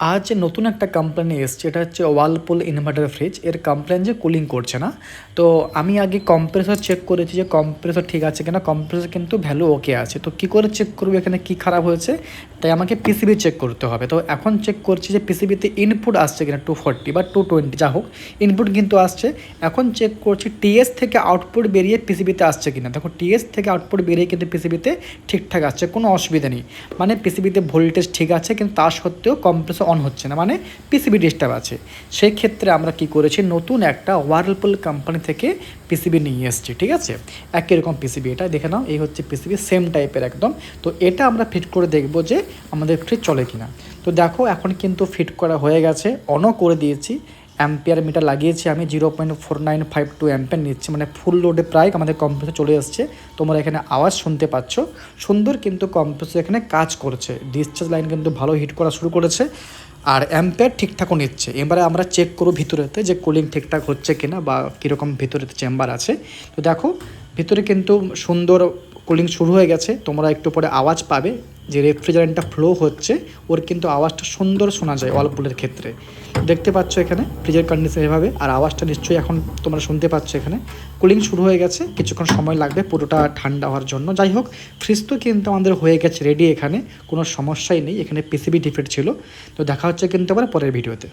আজ যে নতুন একটা কমপ্লেন এসছে, এটা হচ্ছে ওয়ালপুল ইনভার্টার ফ্রিজ। এর কমপ্লেন যে কুলিং করছে না। তো আমি আগে কম্প্রেসর চেক করেছি যে কম্প্রেসর ঠিক আছে কিনা। কম্প্রেসর কিন্তু ভ্যালু ওকে আছে। তো কী করে চেক করবো এখানে কী খারাপ হয়েছে, তাই আমাকে পিসিবি চেক করতে হবে। তো এখন চেক করছি যে পিসিবিতে ইনপুট আসছে কিনা 240 বা 220 যা হোক, ইনপুট কিন্তু আসছে। এখন চেক করছি টিএস থেকে আউটপুট বেরিয়ে পিসিবিতে আসছে কিনা। দেখো টিএস থেকে আউটপুট বেরিয়ে কিন্তু পিসিবিতে ঠিকঠাক আসছে, কোনো অসুবিধা নেই। মানে পিসিবিতে ভোল্টেজ ঠিক আছে, কিন্তু তা সত্ত্বেও কম্প্রেসর অন হচ্ছে না, মানে পিসিবি ডিস্টার্ব আছে। সেই ক্ষেত্রে আমরা কি করেছি, নতুন একটা ওয়ার্লপুল কোম্পানি থেকে পিসিবি নিয়ে এসেছি। ঠিক আছে, একই রকম পিসিবি, এটা দেখে নাও। এই হচ্ছে পিসিবি, সেম টাইপের একদম। তো এটা আমরা ফিট করে দেখবো যে আমাদের ফ্রিজ চলে কিনা। তো দেখো এখন কিন্তু ফিট করা হয়ে গেছে, অনও করে দিয়েছি। অ্যাম্পিয়ার মিটার লাগিয়েছি আমি, 0.4952 অ্যাম্পিয়ার নিচ্ছে, মানে ফুল লোডে প্রায় আমাদের কম্প্রেসর চলে আসছে। তোমরা এখানে আওয়াজ শুনতে পাচ্ছ, সুন্দর কিন্তু কম্প্রেসর এখানে কাজ করছে। ডিসচার্জ লাইন কিন্তু ভালো হিট করা শুরু করেছে, আর অ্যাম্পিয়ার ঠিকঠাকও নিচ্ছে। এবারে আমরা চেক করব ভিতরেতে যে কুলিং ঠিকঠাক হচ্ছে কিনা বা কীরকম ভিতরেতে চেম্বার আছে। তো দেখো ভিতরে কিন্তু সুন্দর কুলিং শুরু হয়ে গেছে। তোমরা একটু পরে আওয়াজ পাবে যে রেফ্রিজারেন্টটা ফ্লো হচ্ছে, ওর কিন্তু আওয়াজটা সুন্দর শোনা যায় ওয়ালপুলের ক্ষেত্রে। দেখতে পাচ্ছ এখানে ফ্রিজের কন্ডিশন এভাবে, আর আওয়াজটা নিশ্চয়ই এখন তোমরা শুনতে পাচ্ছ। এখানে কুলিং শুরু হয়ে গেছে, কিছুক্ষণ সময় লাগবে পুরোটা ঠান্ডা হওয়ার জন্য। যাই হোক, ফ্রিজ তো কিন্তু আমাদের হয়ে গেছে রেডি, এখানে কোনো সমস্যাই নেই। এখানে পিসিবি ডিফেক্ট ছিল। তো দেখা হচ্ছে কিন্তু আবার পরের ভিডিওতে।